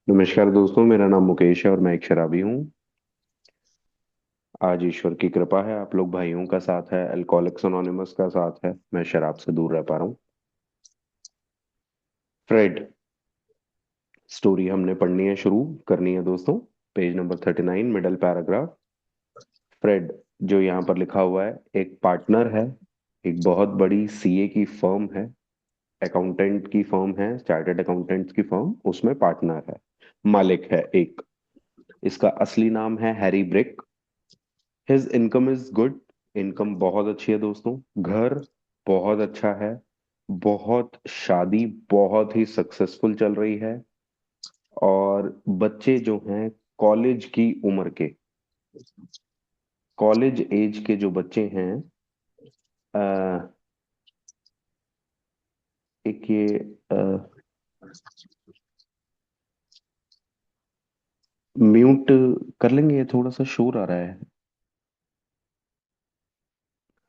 नमस्कार दोस्तों, मेरा नाम मुकेश है और मैं एक शराबी हूँ। आज ईश्वर की कृपा है, आप लोग भाइयों का साथ है, अल्कोहलिक्स अनोनिमस का साथ है, मैं शराब से दूर रह पा रहा हूँ। फ्रेड स्टोरी हमने पढ़नी है, शुरू करनी है दोस्तों। Page number 39, middle paragraph. Fred, जो यहाँ पर लिखा हुआ है, एक पार्टनर है, एक बहुत बड़ी सीए की फर्म है, अकाउंटेंट की फर्म है, चार्टर्ड अकाउंटेंट्स की फर्म, उसमें पार्टनर है, मालिक है एक। इसका असली नाम है Harry brick. His income is good. Income बहुत अच्छी है दोस्तों। घर बहुत अच्छा है। बहुत शादी बहुत ही सक्सेसफुल चल रही है। और बच्चे जो हैं, कॉलेज की उम्र के, कॉलेज एज के जो बच्चे हैं, अ, एक ये म्यूट कर लेंगे, ये थोड़ा सा शोर आ रहा है।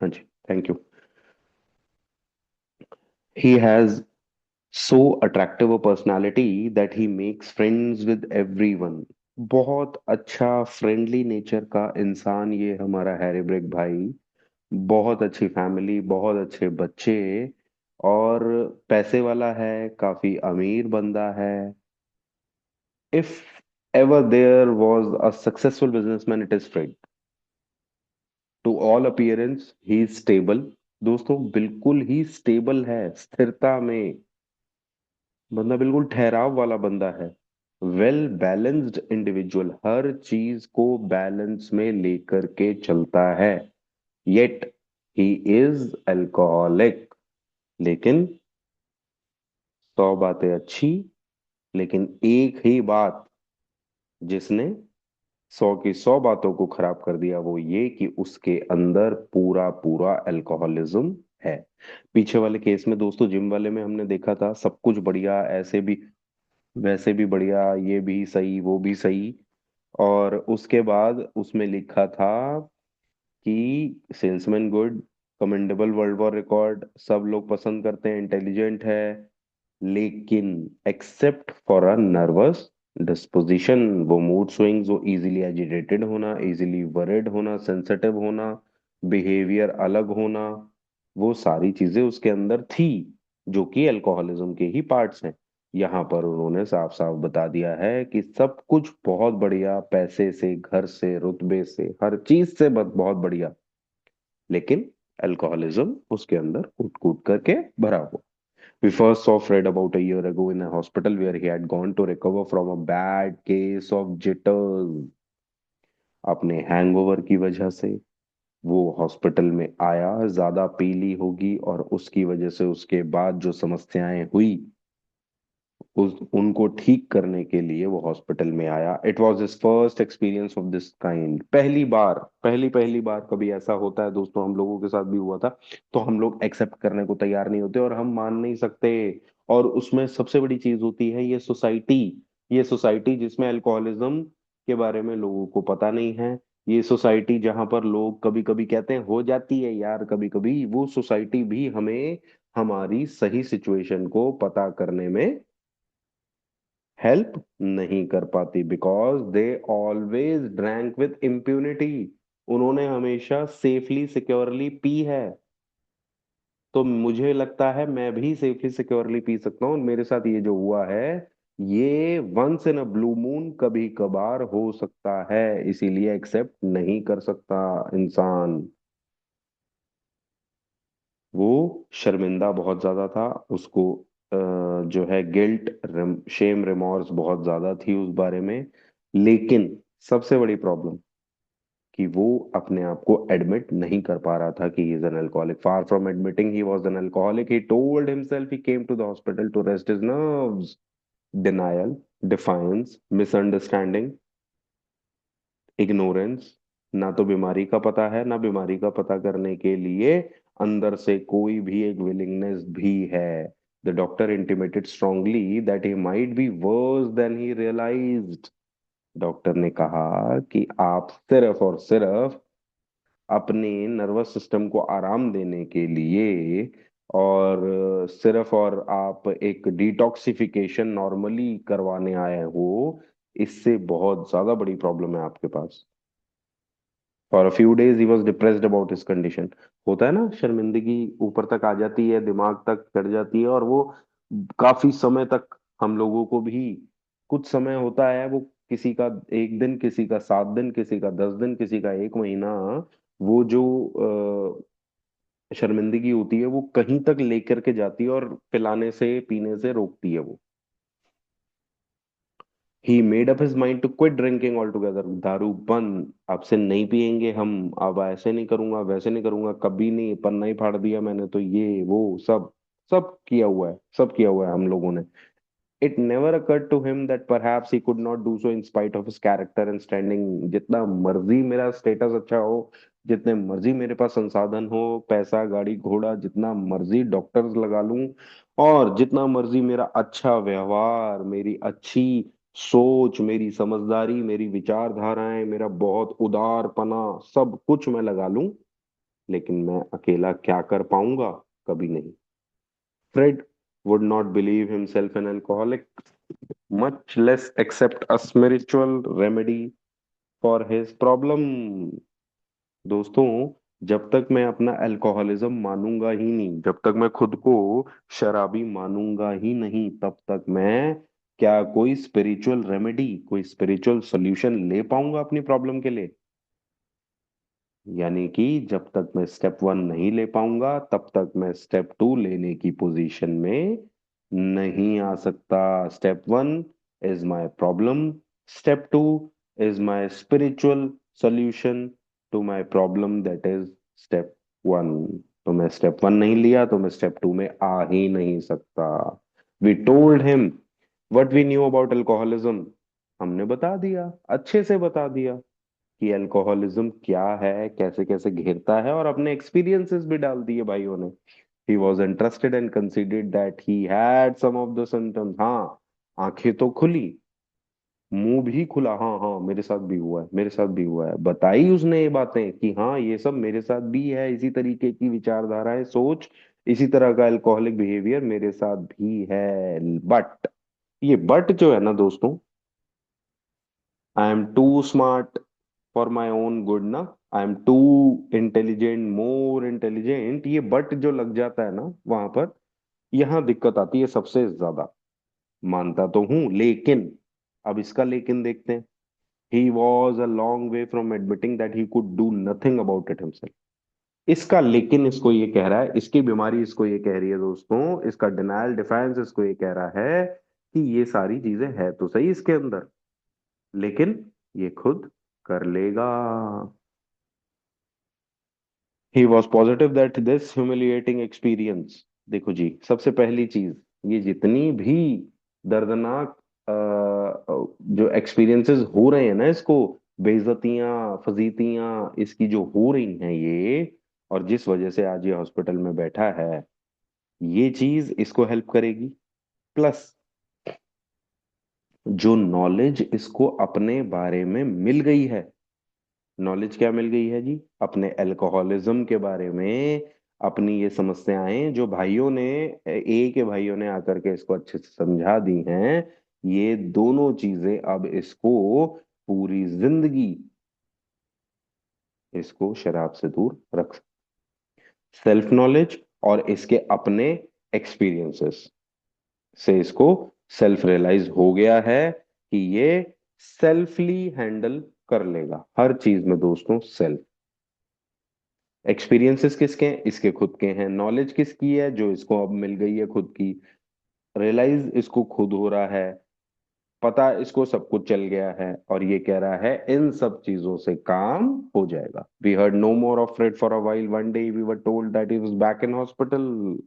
हाँ जी, thank you. He has so attractive a personality that he makes friends with everyone। बहुत अच्छा फ्रेंडली नेचर का इंसान ये हमारा हैरी ब्रेक भाई। बहुत अच्छी फैमिली, बहुत अच्छे बच्चे, और पैसे वाला है, काफी अमीर बंदा है। If ever there was a successful businessman, it is Fred। To all appearance he is stable. दोस्तों बिल्कुल ही स्टेबल है, स्थिरता में। बंदा बिल्कुल ठहराव वाला बंदा है। वेल बैलेंस्ड इंडिविजुअल, हर चीज को बैलेंस में लेकर के चलता है। Yet he is alcoholic. लेकिन 100 बातें अच्छी, लेकिन एक ही बात जिसने 100 की 100 बातों को खराब कर दिया, वो ये कि उसके अंदर पूरा पूरा अल्कोहलिज्म है। पीछे वाले केस में दोस्तों, जिम वाले में हमने देखा था, सब कुछ बढ़िया, ऐसे भी वैसे भी बढ़िया, ये भी सही वो भी सही। और उसके बाद उसमें लिखा था कि salesman good, commendable world war record, सब लोग पसंद करते हैं, इंटेलिजेंट है, लेकिन except for a nervous disposition. वो मूड स्विंग्स, वो इजीली एजिटेटेड होना, इजीली वरिड होना, सेंसिटिव होना, बिहेवियर अलग होना, वो सारी चीजें उसके अंदर थी, जो कि अल्कोहलिज्म के ही पार्ट्स हैं। यहाँ पर उन्होंने साफ साफ बता दिया है कि सब कुछ बहुत बढ़िया, पैसे से, घर से, रुतबे से, हर चीज से बहुत बढ़िया, लेकिन अल्कोहलिज्म उसके अंदर कूट कूट करके भरा हुआ। We first saw Fred about a year ago in a hospital where he had gone to recover from a bad case of jitters। अपने हैंगओवर की वजह से वो हॉस्पिटल में आया, ज्यादा पी ली होगी, और उसकी वजह से उसके बाद जो समस्याएं हुई, उस उनको ठीक करने के लिए वो हॉस्पिटल में आया। It was his first experience of this kind. पहली बार, पहली पहली बार कभी ऐसा होता है दोस्तों, हम लोगों के साथ भी हुआ था। तो हम लोग एक्सेप्ट करने को तैयार नहीं होते और हम मान नहीं सकते। और उसमें सबसे बड़ी चीज होती है ये सोसाइटी। ये सोसाइटी जिसमें अल्कोहलिज्म के बारे में लोगों को पता नहीं है। ये सोसाइटी जहां पर लोग कभी कभी कहते हैं हो जाती है यार कभी कभी, वो सोसाइटी भी हमें हमारी सही सिचुएशन को पता करने में हेल्प नहीं कर पाती, because they always drank with impunity. उन्होंने हमेशा सेफली सिक्योरली पी है। तो मुझे लगता है मैं भी सेफली सिक्योरली पी सकता हूँ। मेरे साथ ये जो हुआ है, ये once in a blue moon, कभी कभार हो सकता है, इसीलिए एक्सेप्ट नहीं कर सकता इंसान। वो शर्मिंदा बहुत ज्यादा था, उसको जो है गिल्ट, शेम, रिमॉर्स बहुत ज्यादा थी उस बारे में। लेकिन सबसे बड़ी प्रॉब्लम कि वो अपने आप को एडमिट नहीं कर पा रहा था कि he is an alcoholic. Far from admitting he was an alcoholic, he told himself he came to the hospital to rest his nerves. Denial, defiance, misunderstanding, ignorance. ना तो बीमारी का पता है, ना बीमारी का पता करने के लिए अंदर से कोई भी एक विलिंगनेस भी है। The doctor intimated strongly that he might be worse than he realized. Doctor ने कहा कि आप सिर्फ और सिर्फ अपने नर्वस सिस्टम को आराम देने के लिए और सिर्फ और आप एक डिटॉक्सिफिकेशन नॉर्मली करवाने आए हो, इससे बहुत ज्यादा बड़ी प्रॉब्लम है आपके पास। For a few days he was depressed about his condition. होता है ना, शर्मिंदगी ऊपर तक आ जाती है, दिमाग तक चढ़ जाती है, और वो काफी समय तक हम लोगों को भी, कुछ समय होता है वो, किसी का 1 दिन, किसी का 7 दिन, किसी का 10 दिन, किसी का 1 महीना, वो जो शर्मिंदगी होती है वो कहीं तक लेकर के जाती है, और पिलाने से पीने से रोकती है वो। He made up his mind to quit drinking altogether. दारू बंद, अब से नहीं पियेंगे हम, अब ऐसे नहीं करूंगा, वैसे नहीं करूंगा, कभी नहीं, पन्ना ही फाड़ दिया मैंने तो, ये वो सब, सब किया हुआ है, सब किया हुआ है हम लोगों ने। It never occurred to him that perhaps he could not do so in spite of his character and standing। जितना मर्जी मेरा स्टेटस अच्छा हो, जितने मर्जी मेरे पास संसाधन हो, पैसा, गाड़ी घोड़ा, जितना मर्जी डॉक्टर्स लगा लूं, और जितना मर्जी मेरा अच्छा व्यवहार, मेरी अच्छी सोच, मेरी समझदारी, मेरी विचारधाराएं, मेरा बहुत उदारपना, सब कुछ मैं लगा लूं, लेकिन मैं अकेला क्या कर पाऊंगा? कभी नहीं। Fred would not believe himself an alcoholic, much less accept a spiritual remedy for his problem। दोस्तों, जब तक मैं अपना अल्कोहलिज्म मानूंगा ही नहीं, जब तक मैं खुद को शराबी मानूंगा ही नहीं, तब तक मैं क्या कोई स्पिरिचुअल रेमेडी, कोई स्पिरिचुअल सॉल्यूशन ले पाऊंगा अपनी प्रॉब्लम के लिए? यानी कि जब तक मैं स्टेप 1 नहीं ले पाऊंगा, तब तक मैं स्टेप 2 लेने की पोजीशन में नहीं आ सकता। Step 1 is my problem, step 2 is my spiritual solution to my problem, that is step 1। तो मैं स्टेप 1 नहीं लिया तो मैं स्टेप 2 में आ ही नहीं सकता। We told him what we knew about alcoholism. हमने बता दिया, अच्छे से बता दिया कि अल्कोहलिज्म क्या है, कैसे कैसे घेरता है, और अपने एक्सपीरियंसेस भी डाल दिए भाइयों ने। He was interested and considered that he had some of the symptoms. हाँ, आंखें तो खुली, मुंह भी खुला, हाँ हाँ मेरे साथ भी हुआ है, मेरे साथ भी हुआ है, बताई उसने ये बातें कि हाँ ये सब मेरे साथ भी है, इसी तरीके की विचारधाराएं, सोच, इसी तरह का अल्कोहलिक बिहेवियर मेरे साथ भी है। बट ये बट जो है ना दोस्तों, I am too smart for my own good ना, I am too intelligent, more intelligent, ये बट जो लग जाता है ना वहां पर, यहाँ दिक्कत आती है सबसे ज्यादा। मानता तो हूं, लेकिन अब इसका लेकिन देखते हैं। He was a long way from admitting that he could do nothing about it himself. इसका लेकिन इसको ये कह रहा है, इसकी बीमारी इसको ये कह रही है दोस्तों, इसका डिनायल डिफेंस इसको ये कह रहा है कि ये सारी चीजें है तो सही इसके अंदर, लेकिन ये खुद कर लेगा। He was positive that this humiliating experience, देखो जी, सबसे पहली चीज, ये जितनी भी दर्दनाक जो एक्सपीरियंसेस हो रहे हैं ना इसको, बेइज्जतियां, फजीतियां इसकी जो हो रही हैं ये, और जिस वजह से आज ये हॉस्पिटल में बैठा है, ये चीज इसको हेल्प करेगी। प्लस जो नॉलेज इसको अपने बारे में मिल गई है, नॉलेज क्या मिल गई है जी? अपने अल्कोहलिज्म के बारे में, अपनी ये समस्याएं जो भाइयों ने, ए के भाइयों ने आकर के इसको अच्छे से समझा दी हैं, ये दोनों चीजें अब इसको पूरी जिंदगी इसको शराब से दूर रख, सेल्फ नॉलेज और इसके अपने एक्सपीरियंसेस से इसको सेल्फ रियलाइज हो गया है कि ये सेल्फली हैंडल कर लेगा हर चीज में दोस्तों। सेल्फ एक्सपीरियंसेस किसके हैं? इसके खुद के हैं। नॉलेज किसकी है? जो इसको अब मिल गई है खुद की। रियलाइज इसको खुद हो रहा है, पता इसको सब कुछ चल गया है, और ये कह रहा है इन सब चीजों से काम हो जाएगा। We heard no more of Fred for a while, one day we were told that he was back in hospital.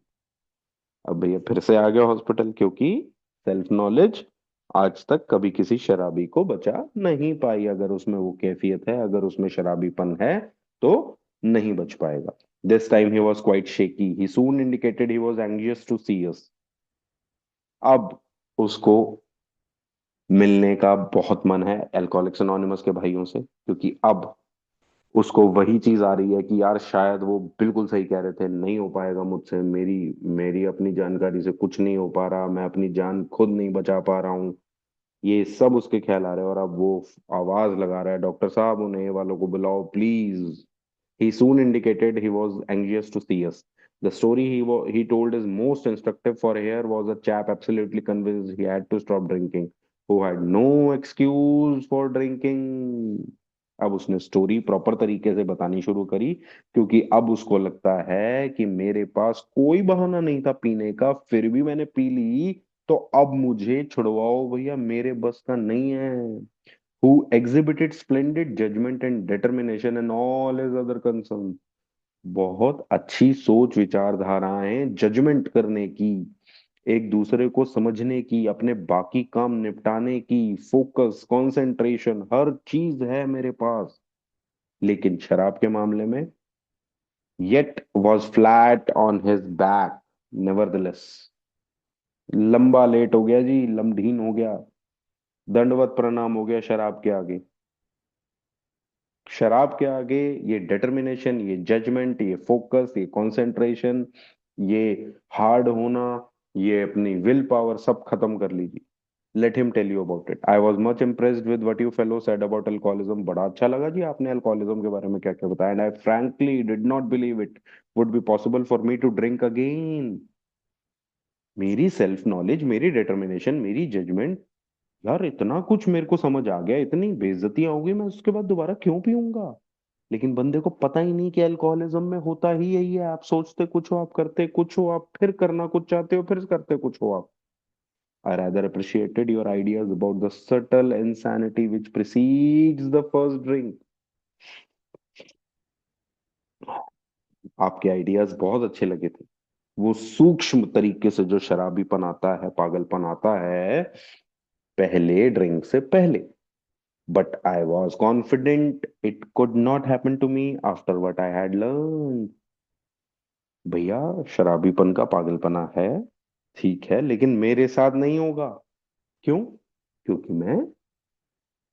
अब भैया फिर से आ गया हॉस्पिटल, क्योंकि सेल्फ नॉलेज आज तक कभी किसी शराबी को बचा नहीं पाई। अगर उसमें वो कैफियत है, अगर उसमें शराबीपन है, तो नहीं बच पाएगा। This time he was quite shaky, he soon indicated he was anxious to see us. अब उसको मिलने का बहुत मन है अल्कोहलिक्स अनोनिमस के भाइयों से, क्योंकि अब उसको वही चीज आ रही है कि यार शायद वो बिल्कुल सही कह रहे थे, नहीं हो पाएगा मुझसे, मेरी मेरी अपनी जानकारी से कुछ नहीं हो पा रहा, मैं अपनी जान खुद नहीं बचा पा रहा हूँ। ये सब उसके ख्याल आ रहे हैं, और अब वो आवाज लगा रहा है, डॉक्टर साहब उन्हें ये वालों को बुलाओ please. He soon indicated he was anxious to see us. The story he told is most instructive for here was a chap absolutely convinced he had to stop drinking, who had no excuse for drinking. अब उसने story proper तरीके से बतानी शुरू करी, क्योंकि अब उसको लगता है कि मेरे पास कोई बहाना नहीं था पीने का, फिर भी मैंने पी ली, तो अब मुझे छुड़वाओ भैया, मेरे बस का नहीं है। Who exhibited splendid judgment and determination and all his other concerns. बहुत अच्छी सोच विचारधाराएं, जजमेंट करने की, एक दूसरे को समझने की, अपने बाकी काम निपटाने की, फोकस, कंसंट्रेशन, हर चीज है मेरे पास। लेकिन शराब के मामले में yet was flat on his back nevertheless। लंबा लेट हो गया जी, लमढीन हो गया, दंडवत प्रणाम हो गया शराब के आगे। शराब के आगे ये डिटर्मिनेशन, ये जजमेंट, ये फोकस, ये कंसंट्रेशन, ये हार्ड होना, ये अपनी विल पावर सब खत्म कर लीजिए। Let him tell you about it. I was much impressed with what you fellow said about alcoholism. बड़ा अच्छा लगा जी आपने अल्कोहलिज्म के बारे में क्या क्या बताया, and I frankly did not believe it would be possible for me to drink again. मेरी सेल्फ नॉलेज, मेरी डिटर्मिनेशन, मेरी जजमेंट, यार इतना कुछ मेरे को समझ आ गया, इतनी बेइज्जतियां होगी, मैं उसके बाद दोबारा क्यों पीऊंगा। लेकिन बंदे को पता ही नहीं कि अल्कोहलिज्म में होता ही यही है, आप सोचते कुछ हो, आप करते कुछ हो, आप फिर करना कुछ चाहते हो, फिर करते कुछ हो आप। I rather appreciated your ideas about the subtle insanity which precedes the first drink। आपके आइडियाज बहुत अच्छे लगे थे, वो सूक्ष्म तरीके से जो शराबीपन आता है, पागलपन आता है पहले ड्रिंक से पहले। But I was confident it could not happen to me after what I had learn. भैया शराबीपन का पागलपना है, ठीक है, लेकिन मेरे साथ नहीं होगा। क्यों? क्योंकि मैं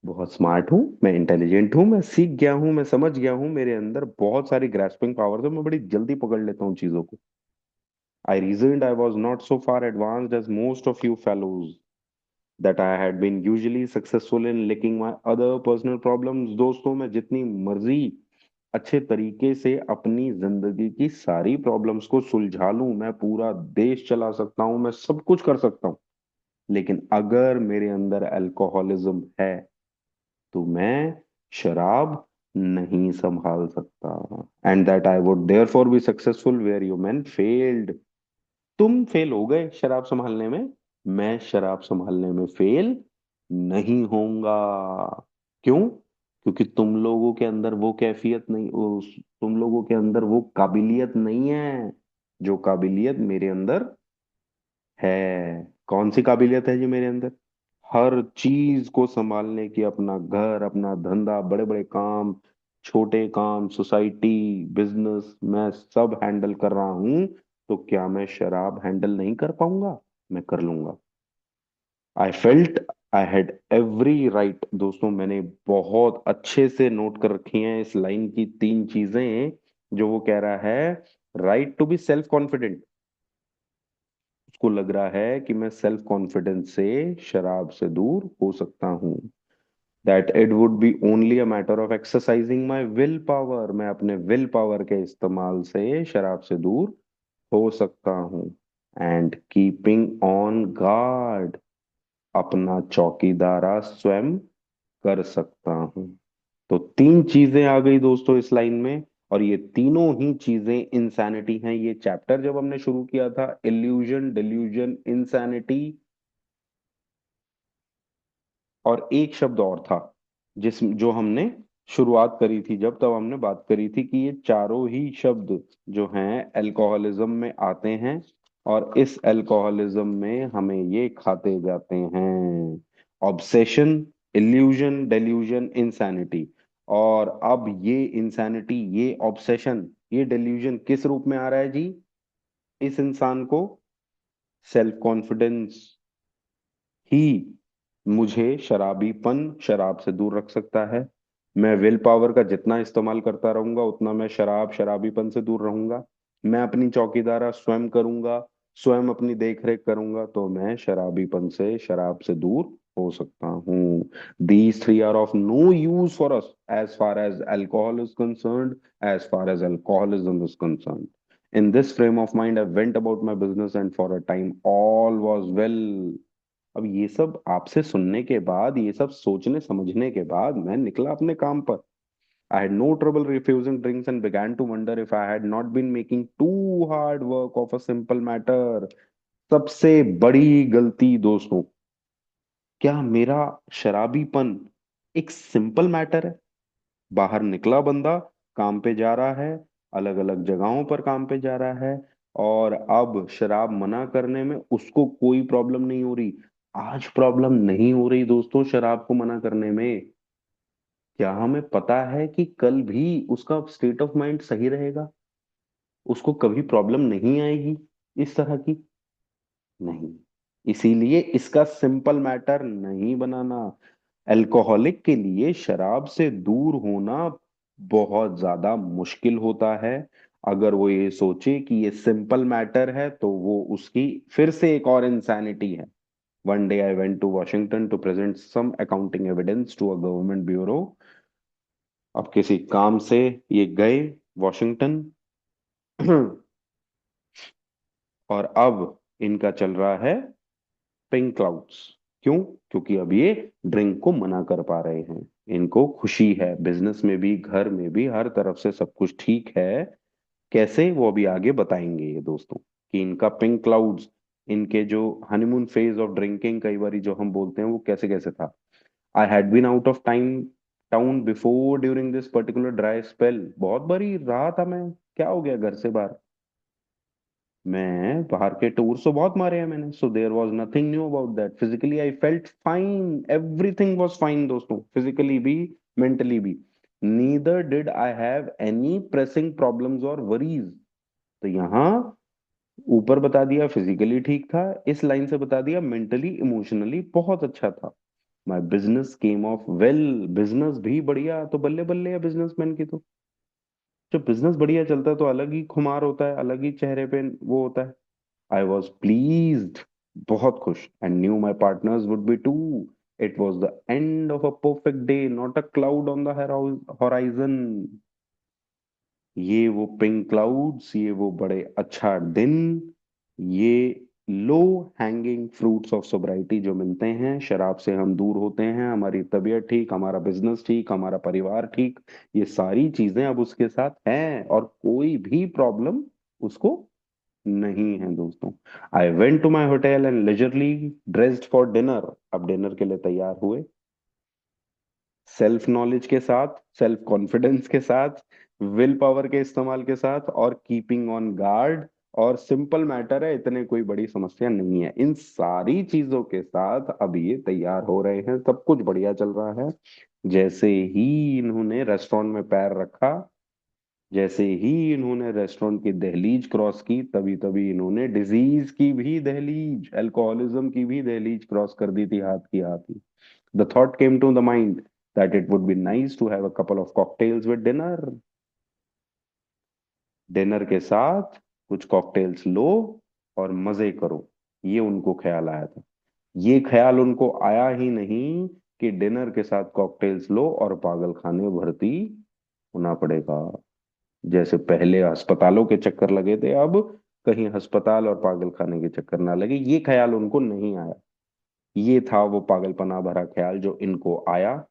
बहुत स्मार्ट हूँ, मैं इंटेलिजेंट हूँ, मैं सीख गया हूँ, मैं समझ गया हूँ, मेरे अंदर बहुत सारी ग्रास्पिंग पावर है, मैं बड़ी जल्दी पकड़ लेता हूँ चीजों को। I reasoned I was not so far advanced as most of you fellows, that I had been usually successful in licking my other personal problems. दोस्तों मैं जितनी मर्जी अच्छे तरीके से अपनी जिंदगी की सारी प्रॉब्लम्स को सुलझा लूं, मैं पूरा देश चला सकता हूं, मैं सब कुछ कर सकता हूं, लेकिन अगर मेरे अंदर अल्कोहलिज्म है तो मैं शराब नहीं संभाल सकता। And that I would therefore be successful where you man failed. तुम फेल हो गए शराब संभालने में, मैं शराब संभालने में फेल नहीं होऊंगा। क्यों? क्योंकि तुम लोगों के अंदर वो कैफियत नहीं, तुम लोगों के अंदर वो काबिलियत नहीं है जो काबिलियत मेरे अंदर है। कौन सी काबिलियत है जी मेरे अंदर? हर चीज को संभालने की, अपना घर, अपना धंधा, बड़े बड़े काम, छोटे काम, सोसाइटी, बिजनेस, मैं सब हैंडल कर रहा हूं, तो क्या मैं शराब हैंडल नहीं कर पाऊंगा? मैं कर लूंगा। I felt I had every right. दोस्तों मैंने बहुत अच्छे से नोट कर रखी हैं इस लाइन की तीन चीजें जो वो कह रहा है। Right to be self confident, उसको लग रहा है कि मैं सेल्फ कॉन्फिडेंस से शराब से दूर हो सकता हूँ। That it would B only a matter of exercising my will power, मैं अपने विल पावर के इस्तेमाल से शराब से दूर हो सकता हूँ। एंड कीपिंग ऑन गार्ड, अपना चौकीदारा स्वयं कर सकता हूँ। तो तीन चीजें आ गई दोस्तों इस लाइन में, और ये तीनों ही चीजें इंसैनिटी हैं। ये चैप्टर जब हमने शुरू किया था, इल्यूजन, डिल्यूजन, इंसैनिटी, और एक शब्द और था जिस जो हमने शुरुआत करी थी जब, तब हमने बात करी थी कि ये चारों ही शब्द जो हैं अल्कोहलिज्म में आते हैं, और इस अल्कोहलिज्म में हमें ये खाते जाते हैं: ऑब्सेशन, इल्यूजन, डेल्यूजन, इंसैनिटी। और अब ये इंसैनिटी, ये ऑब्सेशन, ये डेल्यूजन किस रूप में आ रहा है जी इस इंसान को? सेल्फ कॉन्फिडेंस ही मुझे शराबीपन, शराब से दूर रख सकता है। मैं विल पावर का जितना इस्तेमाल करता रहूंगा उतना मैं शराबीपन से दूर रहूंगा। मैं अपनी चौकीदारा स्वयं करूंगा, स्वयं अपनी देख रेख करूंगा, तो मैं शराबीपन से, शराब से दूर हो सकता हूँ। These three are of no use for us as far as alcohol is concerned, as far as alcoholism is concerned. In this frame of mind, I went about my business and for a time all was well. अब ये सब आपसे सुनने के बाद, ये सब सोचने समझने के बाद मैं निकला अपने काम पर। I had no trouble refusing drinks and began to wonder if I had not been making too hard work of a simple matter. सबसे बड़ी गलती दोस्तों, क्या मेरा शराबीपन एक सिंपल मैटर है? बाहर निकला बंदा, काम पे जा रहा है, अलग अलग जगहों पर काम पे जा रहा है, और अब शराब मना करने में उसको कोई प्रॉब्लम नहीं हो रही। आज प्रॉब्लम नहीं हो रही दोस्तों शराब को मना करने में। क्या हमें पता है कि कल भी उसका स्टेट ऑफ माइंड सही रहेगा? उसको कभी प्रॉब्लम नहीं आएगी इस तरह की? नहीं। इसीलिए इसका सिंपल मैटर नहीं बनाना। अल्कोहलिक के लिए शराब से दूर होना बहुत ज्यादा मुश्किल होता है। अगर वो ये सोचे कि ये सिंपल मैटर है तो वो उसकी फिर से एक और इंसैनिटी है। One day I went to Washington to present some accounting evidence to a government bureau. अब किसी काम से ये गए वॉशिंगटन और अब इनका चल रहा है पिंक क्लाउड्स। क्यों? क्योंकि अब ये ड्रिंक को मना कर पा रहे हैं। इनको खुशी है, बिजनेस में भी, घर में भी, हर तरफ से सब कुछ ठीक है। कैसे, वो अभी आगे बताएंगे ये दोस्तों, कि इनका पिंक क्लाउड्स, इनके जो हनीमून फेज ऑफ ड्रिंकिंग कई बारी जो हम बोलते हैं, वो कैसे कैसे था। I had been out of time town before during this particular dry spell. बहुत बारी रहा था मैं, क्या हो गया, घर से बाहर। मैं बाहर के टूर तो बहुत मारे हैं मैंने, so there was nothing new about that. Physically I felt fine, everything was fine दोस्तों, फिजिकली भी, मेंटली भी। Neither did I have any pressing problems और वरीज। तो यहाँ ऊपर बता दिया फिजिकली ठीक था, इस लाइन से बता दिया मेंटली इमोशनली बहुत अच्छा था। My business came of well. Business भी बढ़िया, तो बल्ले बल्ले है बिजनेसमैन की तो। जब बिजनेस बढ़िया चलता है तो अलग ही खुमार होता है, अलग ही चेहरे पे वो होता है। I was pleased, बहुत खुश, and knew my partners would be too. It was the end of a perfect day, not a cloud on the horizon. ये वो पिंक क्लाउड्स, ये वो बड़े अच्छा दिन, ये लो हैंगिंग फ्रूट्स ऑफ सोब्राइटी जो मिलते हैं, शराब से हम दूर होते हैं, हमारी तबीयत ठीक, हमारा बिजनेस ठीक, हमारा परिवार ठीक, ये सारी चीजें अब उसके साथ हैं और कोई भी प्रॉब्लम उसको नहीं है दोस्तों। I went to my hotel and leisurely dressed for dinner. अब डिनर के लिए तैयार हुए, सेल्फ नॉलेज के साथ, सेल्फ कॉन्फिडेंस के साथ, विल पावर के इस्तेमाल के साथ, और कीपिंग ऑन गार्ड। और सिंपल मैटर है, इतने कोई बड़ी समस्या नहीं है। इन सारी चीजों के साथ अब ये तैयार हो रहे हैं, सब कुछ बढ़िया चल रहा है। जैसे ही इन्होंने रेस्टोरेंट में पैर रखा, जैसे ही इन्होंने रेस्टोरेंट की दहलीज क्रॉस की, तभी तभी इन्होंने डिजीज की भी दहलीज, अल्कोहलिज्म की भी दहलीज क्रॉस कर दी थी हाथ की हाथ ही। The thought came to the mind that it would be nice to have a couple of cocktails with dinner. Dinner के साथ कुछ कॉकटेल्स लो और मजे करो, ये उनको ख्याल आया था। ये ख्याल उनको आया ही नहीं कि डिनर के साथ कॉकटेल्स लो और पागल खाने भर्ती होना पड़ेगा। जैसे पहले अस्पतालों के चक्कर लगे थे, अब कहीं अस्पताल और पागल खाने के चक्कर ना लगे, ये ख्याल उनको नहीं आया। ये था वो पागलपना भरा ख्याल जो इनको आया,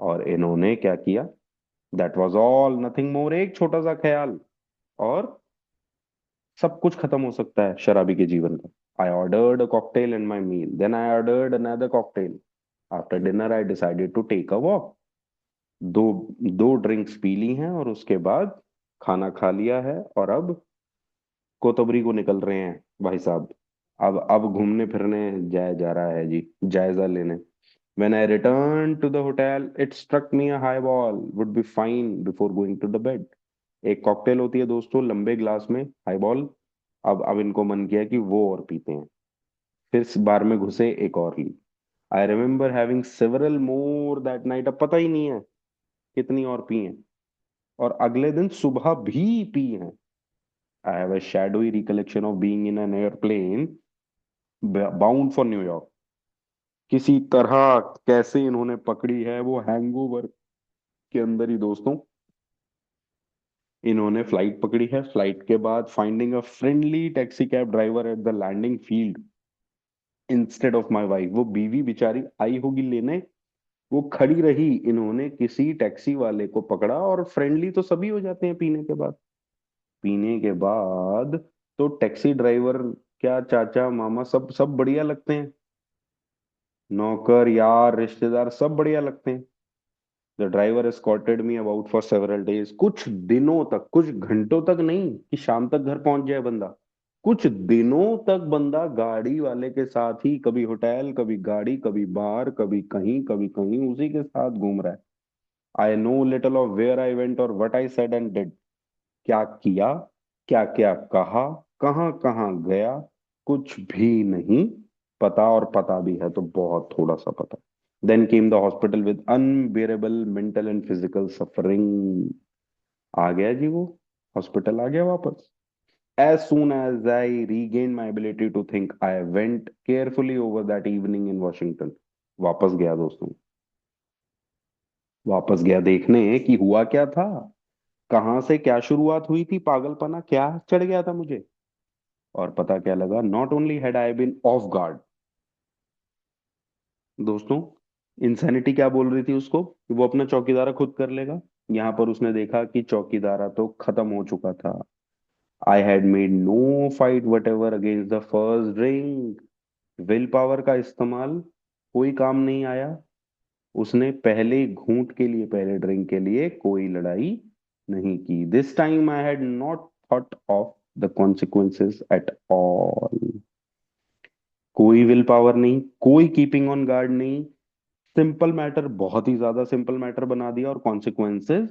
और इन्होंने क्या किया। That was all, nothing more, एक छोटा सा ख्याल, और सब कुछ खत्म हो सकता है शराबी के जीवन का। I ordered a cocktail in my meal, then I ordered another cocktail. After dinner I decided to take a walk. दो दो ड्रिंक्स पी ली हैं और उसके बाद खाना खा लिया है, और अब कोतबरी को निकल रहे हैं भाई साहब। अब घूमने फिरने जाया जा रहा है जी, जायजा लेने। When I returned to the hotel, it struck me a highball would be fine before going to the bed. एक कॉकटेल होती है दोस्तों लंबे ग्लास में, हाईबॉल। अब इनको मन किया कि वो और पीते हैं। फिर इस बार में घुसे, एक और ली। I remember having several more that night. अब पता ही नहीं है कितनी और पी हैं, और अगले दिन सुबह भी पी हैं। I have a shadowy recollection of being in an airplane bound for New York. किसी तरह कैसे इन्होंने पकड़ी है वो हैंगओवर के अंदर ही दोस्तों, इन्होंने फ्लाइट पकड़ी है। फ्लाइट के बाद finding a friendly taxi cab driver at the landing field instead of my wife, वो बीवी बेचारी आई होगी लेने, वो खड़ी रही, इन्होंने किसी टैक्सी वाले को पकड़ा। और फ्रेंडली तो सभी हो जाते हैं पीने के बाद। पीने के बाद तो टैक्सी ड्राइवर क्या, चाचा मामा सब सब बढ़िया लगते हैं, नौकर यार रिश्तेदार सब बढ़िया लगते हैं। The driver escorted me about for several days, कुछ दिनों तक, कुछ घंटों तक नहीं कि शाम तक घर पहुंच जाए बंदा, कुछ दिनों तक बंदा गाड़ी वाले के साथ ही, कभी होटल कभी गाड़ी, कभी बार कभी कहीं उसी के साथ घूम रहा है। I know little of where I went और what I said and did, क्या किया, क्या क्या कहा, कहाँ कहाँ गया, कुछ भी नहीं पता, और पता भी है तो बहुत थोड़ा सा पता। Then came the hospital with unbearable mental and physical suffering. आ गया जी वो, हॉस्पिटल आ गया वापस। As soon as I regain my ability to think I went carefully over that evening in Washington. वापस गया दोस्तों, वापस गया देखने कि हुआ क्या था, कहाँ से क्या शुरुआत हुई थी, पागलपना क्या चढ़ गया था मुझे। और पता क्या लगा, not only had I been off guard दोस्तों, इंसैनिटी क्या बोल रही थी उसको कि वो अपना चौकीदारा खुद कर लेगा। यहाँ पर उसने देखा कि चौकीदारा तो खत्म हो चुका था। I had made no fight whatever against the first drink. Willpower का इस्तेमाल कोई काम नहीं आया। उसने पहले घूंट के लिए, पहले ड्रिंक के लिए कोई लड़ाई नहीं की। This time I had not thought of the consequences at all. कोई विल पावर नहीं, कोई कीपिंग ऑन गार्ड नहीं, सिंपल मैटर, बहुत ही ज्यादा सिंपल मैटर बना दिया, और कॉन्सिक्वेंसेस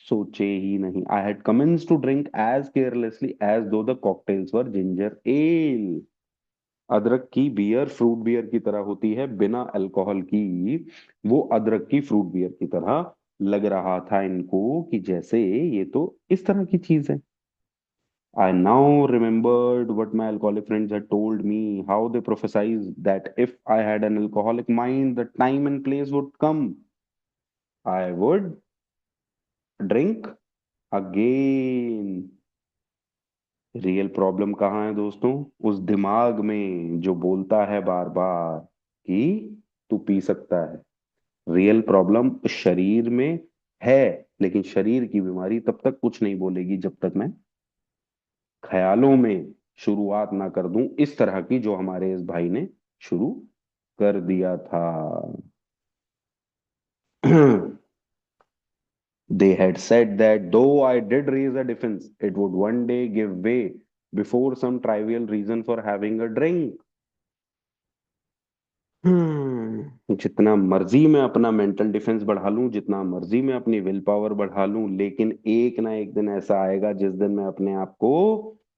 सोचे ही नहीं। I had commence to drink as carelessly as though the cocktails were ginger ale. अदरक की बियर फ्रूट बियर की तरह होती है, बिना अल्कोहल की, वो अदरक की फ्रूट बियर की तरह लग रहा था इनको कि जैसे ये तो इस तरह की चीज है। I now remembered what my alcoholic friends had told me, how they prophesied that if I had an alcoholic mind, the time and place would come. I would drink again. Real problem कहाँ है दोस्तों, उस दिमाग में जो बोलता है बार बार कि तू पी सकता है। रियल प्रॉब्लम शरीर में है, लेकिन शरीर की बीमारी तब तक कुछ नहीं बोलेगी जब तक मैं ख्यालों में शुरुआत ना कर दूं इस तरह की जो हमारे इस भाई ने शुरू कर दिया था। They had said that though I did raise a defense, it would one day give way before some trivial reason for having a drink. जितना मर्जी मैं अपना मेंटल डिफेंस बढ़ा लूं, जितना मर्जी मैं अपनी विल पावर बढ़ा लूं, लेकिन एक ना एक दिन ऐसा आएगा जिस दिन मैं अपने आप को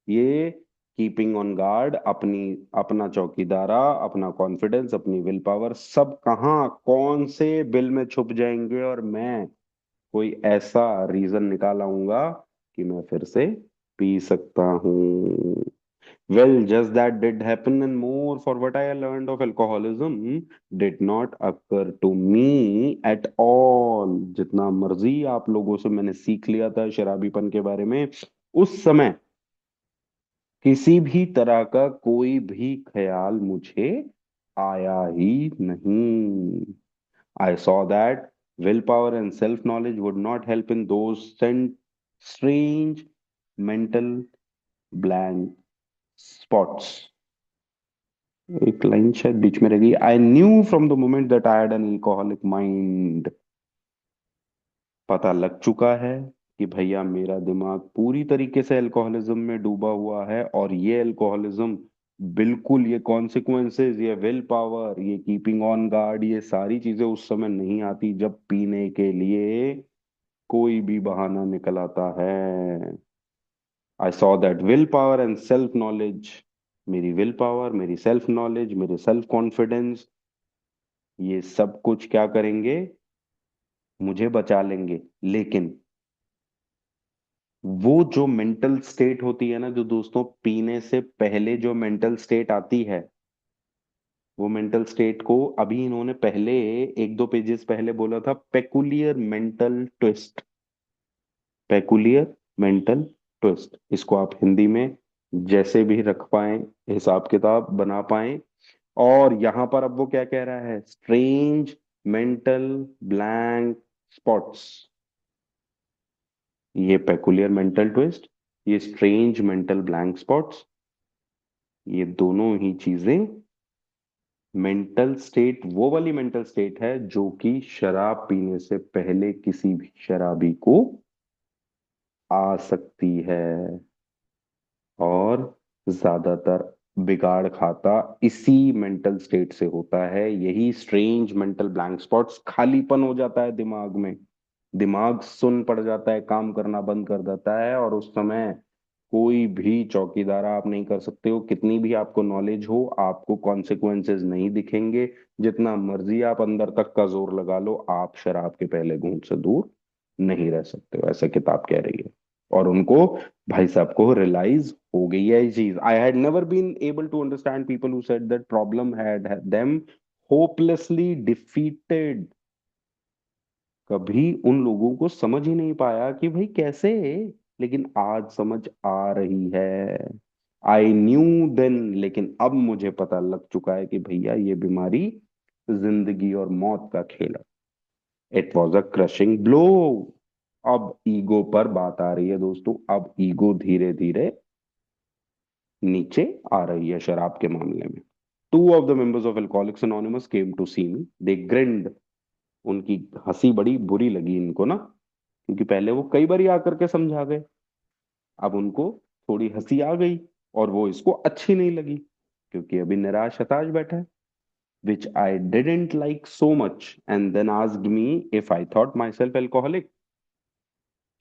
ये कीपिंग ऑन गार्ड, अपनी, अपना चौकीदारा, अपना कॉन्फिडेंस, अपनी विल पावर सब कहाँ कौन से बिल में छुप जाएंगे, और मैं कोई ऐसा रीजन निकाल आऊंगा कि मैं फिर से पी सकता हूँ। Well, just that did happen and more, for what I learned of alcoholism did not occur to me at all. जितना मर्जी आप लोगों से मैंने सीख लिया था शराबीपन के बारे में, उस समय किसी भी तरह का कोई भी ख्याल मुझे आया ही नहीं। I saw that willpower and self-knowledge would not help in those strange mental blank spots। एक लाइन शायद बीच में रह गई। I knew from the moment that I had an alcoholic mind. पता लग चुका है कि भैया मेरा दिमाग पूरी तरीके से अल्कोहलिज्म में डूबा हुआ है, और ये अल्कोहलिज्म बिल्कुल, ये कॉन्सिक्वेंसेस, ये विल पावर, ये कीपिंग ऑन गार्ड, ये सारी चीजें उस समय नहीं आती जब पीने के लिए कोई भी बहाना निकल आता है। I saw that will power and self knowledge, मेरी विल पावर, मेरी सेल्फ नॉलेज, मेरे सेल्फ कॉन्फिडेंस, ये सब कुछ क्या करेंगे, मुझे बचा लेंगे, लेकिन वो जो मेंटल स्टेट होती है ना, जो दोस्तों पीने से पहले जो मेंटल स्टेट आती है, वो मेंटल स्टेट को अभी इन्होंने पहले एक दो पेजेस पहले बोला था peculiar mental twist. Peculiar mental twist, इसको आप हिंदी में जैसे भी रख पाए, हिसाब किताब बना पाए। और यहां पर अब वो क्या कह रहा है, स्ट्रेंज मेंटल ब्लैंक स्पॉट्स। ये पेकुलियर मेंटल ट्विस्ट, ये स्ट्रेंज मेंटल ब्लैंक स्पॉट्स, ये दोनों ही चीजें मेंटल स्टेट, वो वाली मेंटल स्टेट है जो कि शराब पीने से पहले किसी भी शराबी को आ सकती है। और ज्यादातर बिगाड़ खाता इसी मेंटल स्टेट से होता है। यही स्ट्रेंज मेंटल ब्लैंक स्पॉट्स, खालीपन हो जाता है दिमाग में, दिमाग सुन पड़ जाता है, काम करना बंद कर देता है, और उस समय कोई भी चौकीदारा आप नहीं कर सकते हो, कितनी भी आपको नॉलेज हो, आपको कॉन्सिक्वेंसेस नहीं दिखेंगे। जितना मर्जी आप अंदर तक का जोर लगा लो, आप शराब के पहले घूंट से दूर नहीं रह सकते हो, ऐसा किताब कह रही है। और उनको, भाई साहब को रियलाइज हो गई है ये चीज। I had never been able to understand people who said that problem had them hopelessly defeated. कभी उन लोगों को समझ ही नहीं पाया कि भाई कैसे, लेकिन आज समझ आ रही है। आई न्यू देन, लेकिन अब मुझे पता लग चुका है कि भैया ये बीमारी जिंदगी और मौत का खेल है। It was a crushing blow. अब ईगो पर बात आ रही है दोस्तों, अब ईगो धीरे धीरे नीचे आ रही है शराब के मामले में। Two of the members of Alcoholics Anonymous came to see me, they grinned. उनकी हंसी बड़ी बुरी लगी इनको ना, क्योंकि पहले वो कई बार आकर के समझा गए, अब उनको थोड़ी हंसी आ गई, और वो इसको अच्छी नहीं लगी, क्योंकि अभी निराश हताश बैठा है। Which I didn't like so much, and then asked me if I thought myself alcoholic.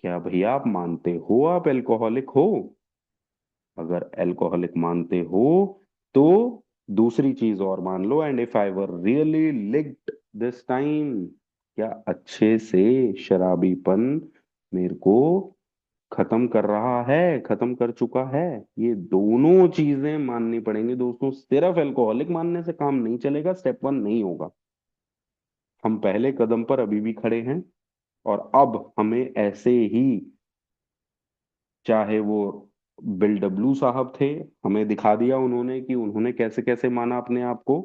क्या भैया आप मानते हो आप एल्कोहलिक हो? अगर एल्कोहलिक मानते हो तो दूसरी चीज और मान लो, and if I were really licked this time, क्या अच्छे से शराबीपन मेरे को खत्म कर रहा है, खत्म कर चुका है? ये दोनों चीजें माननी पड़ेंगी दोस्तों, सिर्फ एल्कोहलिक मानने से काम नहीं चलेगा, स्टेप वन नहीं होगा। हम पहले कदम पर अभी भी खड़े हैं, और अब हमें ऐसे ही, चाहे वो बिल डब्ल्यू साहब थे, हमें दिखा दिया उन्होंने कि उन्होंने कैसे कैसे माना अपने आप को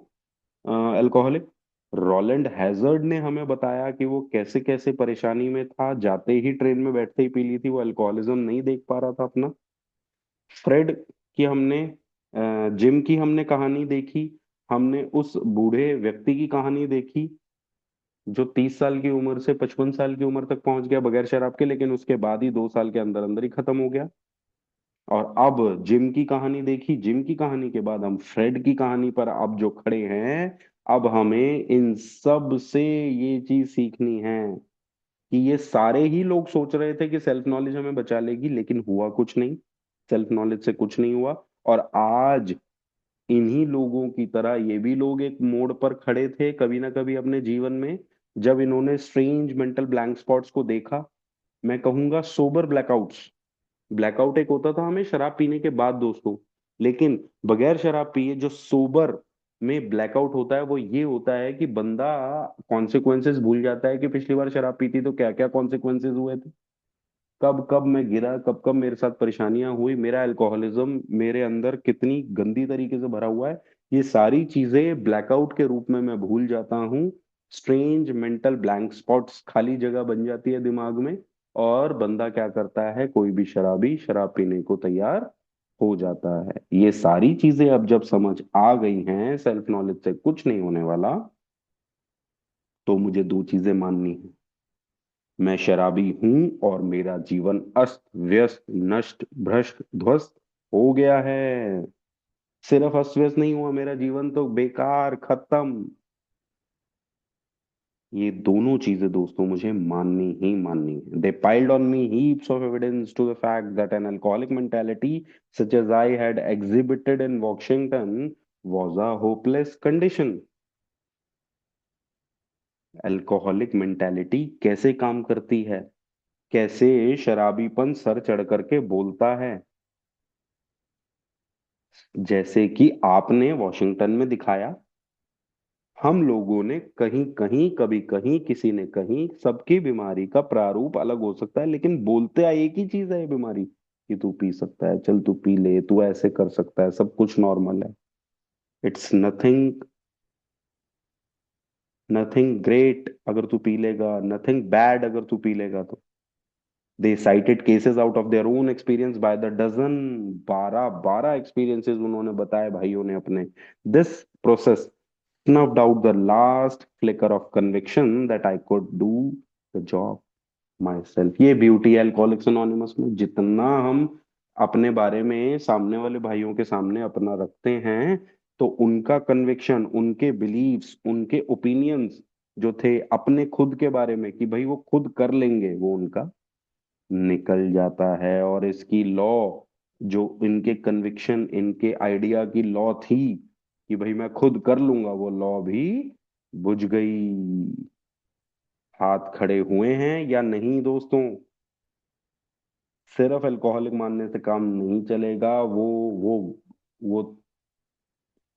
अल्कोहलिक। रोलैंड हैजर्ड ने हमें बताया कि वो कैसे कैसे परेशानी में था, जाते ही ट्रेन में बैठते ही पी ली थी, वो अल्कोहलिज्म नहीं देख पा रहा था अपना। फ्रेड की हमने, जिम की हमने कहानी देखी, हमने उस बूढ़े व्यक्ति की कहानी देखी जो 30 साल की उम्र से 55 साल की उम्र तक पहुंच गया बगैर शराब के, लेकिन उसके बाद ही 2 साल के अंदर अंदर ही खत्म हो गया। और अब जिम की कहानी देखी, जिम की कहानी के बाद हम फ्रेड की कहानी पर अब जो खड़े हैं। अब हमें इन सब से ये चीज सीखनी है कि ये सारे ही लोग सोच रहे थे कि सेल्फ नॉलेज हमें बचा लेगी, लेकिन हुआ कुछ नहीं, सेल्फ नॉलेज से कुछ नहीं हुआ। और आज इन्हीं लोगों की तरह ये भी लोग एक मोड़ पर खड़े थे कभी ना कभी अपने जीवन में, जब इन्होंने स्ट्रेंज मेंटल ब्लैंक स्पॉट्स को देखा। मैं कहूंगा सोबर ब्लैकआउट्स। ब्लैकआउट एक होता था हमें शराब पीने के बाद दोस्तों, लेकिन बगैर शराब पिए जो सोबर में ब्लैकआउट होता है, वो ये होता है कि बंदा कॉन्सिक्वेंसेस भूल जाता है कि पिछली बार शराब पीती तो क्या क्या कॉन्सिक्वेंसेस हुए थे, कब कब मैं गिरा, कब कब मेरे साथ परेशानियां हुई, मेरा अल्कोहलिज्म मेरे अंदर कितनी गंदी तरीके से भरा हुआ है। ये सारी चीजें ब्लैकआउट के रूप में मैं भूल जाता हूँ। स्ट्रेंज मेंटल ब्लैंक स्पॉट्स, खाली जगह बन जाती है दिमाग में, और बंदा क्या करता है, कोई भी शराबी शराब पीने को तैयार हो जाता है। ये सारी चीजें अब जब समझ आ गई हैं, सेल्फ नॉलेज से कुछ नहीं होने वाला, तो मुझे दो चीजें माननी है। मैं शराबी हूं और मेरा जीवन अस्त व्यस्त नष्ट भ्रष्ट ध्वस्त हो गया है। सिर्फ अस्त व्यस्त नहीं हुआ, मेरा जीवन तो बेकार खत्म। ये दोनों चीजें दोस्तों मुझे माननी ही माननी है। They piled on me heaps of evidence to the fact that an alcoholic mentality such as I had exhibited in Washington was a hopeless condition. Alcoholic mentality कैसे काम करती है, कैसे शराबीपन सर चढ़ करके बोलता है। जैसे कि आपने वॉशिंगटन में दिखाया, हम लोगों ने कहीं कहीं, कभी कहीं, किसी ने कहीं, सबकी बीमारी का प्रारूप अलग हो सकता है, लेकिन बोलते एक ही चीज है ये बीमारी, कि तू पी सकता है, चल तू पी ले, तू ऐसे कर सकता है, सब कुछ नॉर्मल है। इट्स नथिंग, नथिंग ग्रेट अगर तू पी लेगा, नथिंग बैड अगर तू पी लेगा तो। They cited cases out of their own experience by the dozen. 12 12 experiences उन्होंने बताए भाइयों ने अपने। This process snuffed out the last flicker of conviction that I could do the job myself। ये ब्यूटी है अल्कोहलिक्स अनोनिमस में, जितना हम अपने बारे में सामने वाले भाइयों के सामने अपना रखते हैं, तो उनका कन्विक्शन, उनके बिलीव्स, उनके ओपिनियंस जो थे अपने खुद के बारे में कि भाई वो खुद कर लेंगे, वो उनका निकल जाता है। और इसकी लॉ, जो इनके कन्विक्शन, इनके आइडिया की लॉ थी कि भाई मैं खुद कर लूंगा, वो लॉ भी बुझ गई। हाथ खड़े हुए हैं या नहीं दोस्तों? सिर्फ अल्कोहलिक मानने से काम नहीं चलेगा। वो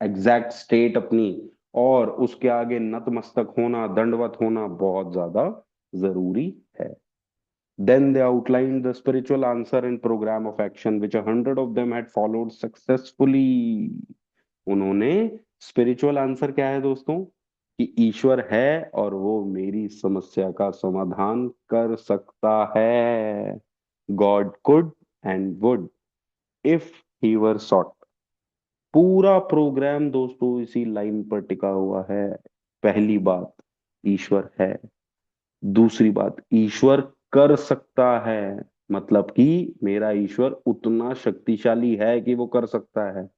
एग्जैक्ट स्टेट अपनी, और उसके आगे नतमस्तक होना, दंडवत होना बहुत ज्यादा जरूरी है। Then they outlined the spiritual answer and program of action which 100 of them had followed successfully। उन्होंने स्पिरिचुअल आंसर क्या है दोस्तों, कि ईश्वर है और वो मेरी समस्या का समाधान कर सकता है। God could and would if he were sought. पूरा प्रोग्राम दोस्तों इसी लाइन पर टिका हुआ है। पहली बात, ईश्वर है। दूसरी बात, ईश्वर कर सकता है, मतलब कि मेरा ईश्वर उतना शक्तिशाली है कि वो कर सकता है।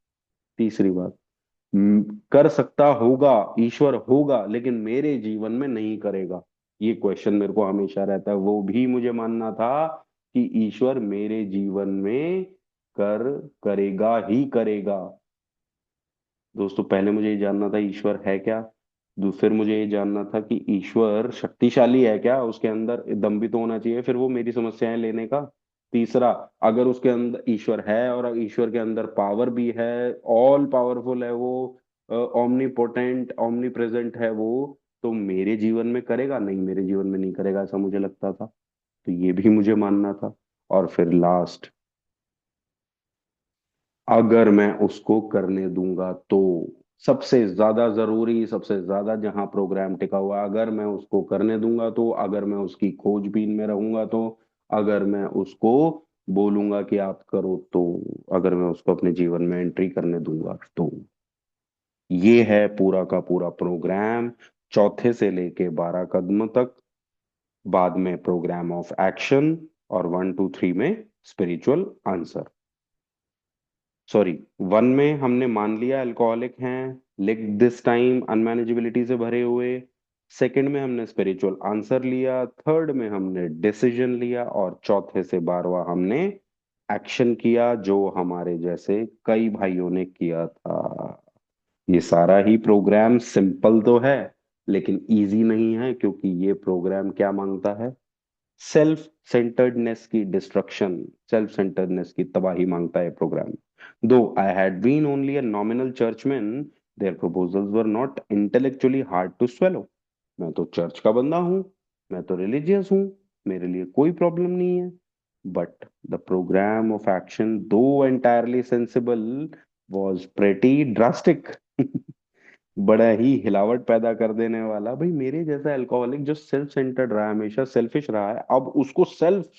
तीसरी बात, कर सकता होगा, ईश्वर होगा, लेकिन मेरे जीवन में नहीं करेगा। ये क्वेश्चन मेरे को हमेशा रहता है। वो भी मुझे मानना था कि ईश्वर मेरे जीवन में करेगा ही करेगा। दोस्तों पहले मुझे ये जानना था ईश्वर है क्या। फिर मुझे ये जानना था कि ईश्वर शक्तिशाली है क्या, उसके अंदर दम भी तो होना चाहिए फिर वो मेरी समस्याएं लेने का। तीसरा, अगर उसके अंदर ईश्वर है और ईश्वर के अंदर पावर भी है, ऑल पावरफुल है वो, ओमनी पोटेंट, ओमनी प्रेजेंट है वो, तो मेरे जीवन में करेगा नहीं, मेरे जीवन में नहीं करेगा, ऐसा मुझे लगता था। तो ये भी मुझे मानना था। और फिर लास्ट, अगर मैं उसको करने दूंगा तो, सबसे ज्यादा जरूरी, सबसे ज्यादा जहां प्रोग्राम टिका हुआ, अगर मैं उसको करने दूंगा तो, अगर मैं उसकी खोजबीन में रहूंगा तो, अगर मैं उसको बोलूंगा कि आप करो तो, अगर मैं उसको अपने जीवन में एंट्री करने दूंगा तो। ये है पूरा का पूरा प्रोग्राम, चौथे से लेके 12 कदम तक। बाद में प्रोग्राम ऑफ एक्शन, और 1 2 3 में स्पिरिचुअल आंसर। सॉरी, 1 में हमने मान लिया अल्कोहलिक हैं, लिक दिस टाइम अनमैनेजेबिलिटी से भरे हुए। सेकंड में हमने स्पिरिचुअल आंसर लिया। थर्ड में हमने डिसीजन लिया, और चौथे से 12वां हमने एक्शन किया, जो हमारे जैसे कई भाइयों ने किया था। ये सारा ही प्रोग्राम सिंपल तो है, लेकिन इजी नहीं है, क्योंकि ये प्रोग्राम क्या मांगता है, सेल्फ सेंटर्डनेस की डिस्ट्रक्शन, सेल्फ सेंटर्डनेस की तबाही मांगता है programme. Though I had been only a nominal churchman, their proposals were not intellectually hard to swallow। मैं तो चर्च का बंदा हूँ, मैं तो रिलीजियस हूँ, मेरे लिए कोई प्रॉब्लम नहीं है। But the programme of action, though entirely sensible, was pretty drastic. बड़ा ही हिलावट पैदा कर देने वाला। भाई मेरे जैसा अल्कोहलिक जो सेल्फ सेंटर्ड रहा है, हमेशा सेल्फिश रहा है, अब उसको सेल्फ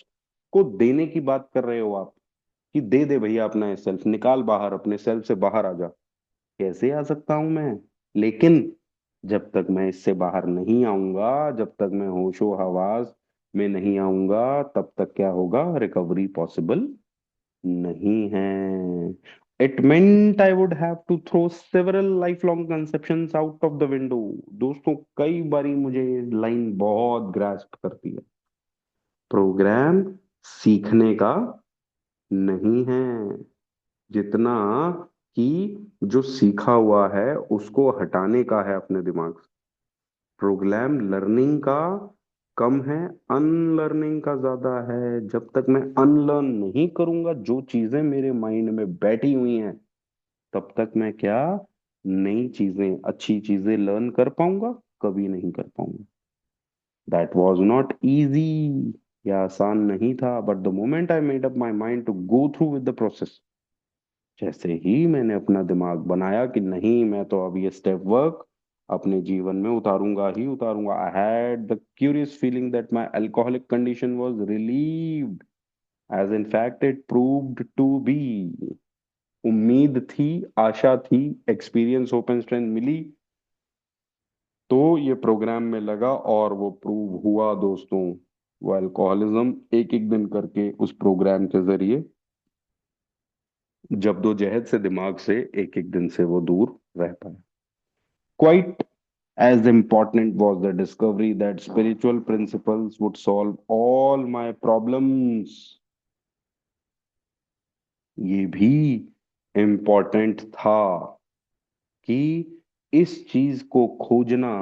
को देने की बात कर रहे हो आप, कि दे दे भैया अपना सेल्फ, निकाल बाहर, अपने सेल्फ से बाहर आ जा। कैसे आ सकता हूं मैं? लेकिन जब तक मैं इससे बाहर नहीं आऊंगा, जब तक मैं होशो हवास में नहीं आऊंगा, तब तक क्या होगा, रिकवरी पॉसिबल नहीं है। It meant I would have to throw several lifelong conceptions out of the window. दोस्तों कई बारी मुझे ये लाइन बहुत ग्रास्प करती है। प्रोग्राम सीखने का नहीं है, जितना कि जो सीखा हुआ है उसको हटाने का है अपने दिमाग से। प्रोग्राम लर्निंग का कम है, अनलर्निंग का ज्यादा है। जब तक मैं अनलर्न नहीं करूंगा जो चीजें मेरे माइंड में बैठी हुई हैं, तब तक मैं क्या नई चीजें, अच्छी चीजें लर्न कर पाऊंगा? कभी नहीं कर पाऊंगा। That was not easy. यह आसान नहीं था, but the moment I made up my mind to go through with the process, जैसे ही मैंने अपना दिमाग बनाया कि नहीं, मैं तो अब ये स्टेप वर्क अपने जीवन में उतारूंगा ही उतारूंगा, I had the curious feeling that my alcoholic condition was relieved, as in fact it proved to be. उम्मीद थी, आशा थी, एक्सपीरियंस, होप एंड स्ट्रेंथ मिली, तो ये प्रोग्राम में लगा और वो प्रूव हुआ दोस्तों। वो अल्कोहलिज्म एक एक दिन करके उस प्रोग्राम के जरिए जद्दोजहद से दिमाग से एक एक दिन से वो दूर रह पाया। Quite as important was the discovery that spiritual principles would solve all my problems. ये भी important था कि इस चीज को खोजना,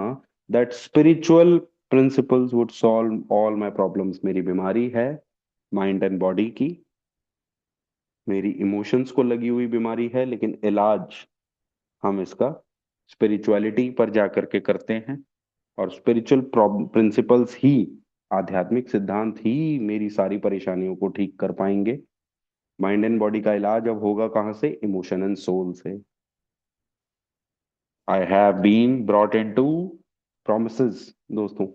that spiritual principles would solve all my problems। मेरी बीमारी है माइंड एंड बॉडी की, मेरी इमोशंस को लगी हुई बीमारी है, लेकिन इलाज हम इसका स्पिरिचुअलिटी पर जाकर के करते हैं। और स्पिरिचुअल प्रिंसिपल्स ही, आध्यात्मिक सिद्धांत ही मेरी सारी परेशानियों को ठीक कर पाएंगे। माइंड एंड बॉडी का इलाज अब होगा कहाँ से? इमोशन एंड सोल से। I have been brought into promise दोस्तों।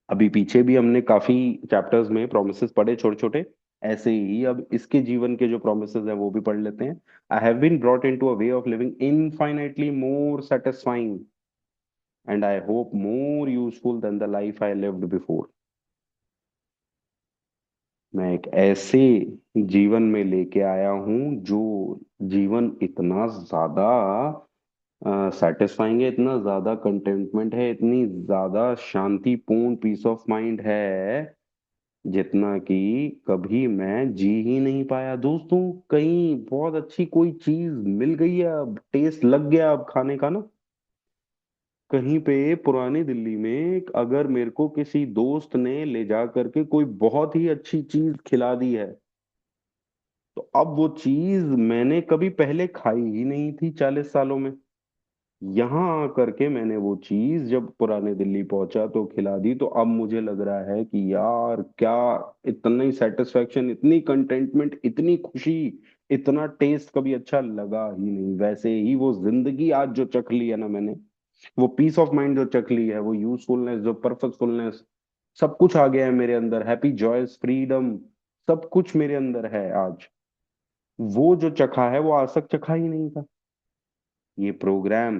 अभी पीछे भी हमने काफी चैप्टर्स में प्रोमिस पढ़े छोटे छोटे, ऐसे ही अब इसके जीवन के जो प्रोमिस है वो भी पढ़ लेते हैं। I have been brought into a way of living infinitely more satisfying and I hope more useful than the life I lived before. मैं एक ऐसे जीवन में लेके आया हूं जो जीवन इतना ज्यादा सेटिस्फाइंग है, इतना ज्यादा कंटेंटमेंट है, इतनी ज्यादा शांतिपूर्ण पीस ऑफ माइंड है, जितना कि कभी मैं जी ही नहीं पाया दोस्तों। कहीं बहुत अच्छी कोई चीज मिल गई है, अब टेस्ट लग गया अब खाने का ना, कहीं पे पुरानी दिल्ली में अगर मेरे को किसी दोस्त ने ले जा करके कोई बहुत ही अच्छी चीज खिला दी है, तो अब वो चीज मैंने कभी पहले खाई ही नहीं थी 40 सालों में। यहाँ आकर के मैंने वो चीज जब पुराने दिल्ली पहुंचा तो खिला दी, तो अब मुझे लग रहा है कि यार क्या, इतनी सेटिस्फेक्शन, इतनी कंटेंटमेंट, इतनी खुशी, इतना टेस्ट कभी अच्छा लगा ही नहीं। वैसे ही वो जिंदगी आज जो चख ली है ना मैंने, वो पीस ऑफ माइंड जो चख ली है, वो यूजफुलनेस, जो परपसफुलनेस, सब कुछ आ गया है मेरे अंदर, हैप्पी जॉयस फ्रीडम, सब कुछ मेरे अंदर है आज। वो जो चखा है वो आज तक चखा ही नहीं था। ये प्रोग्राम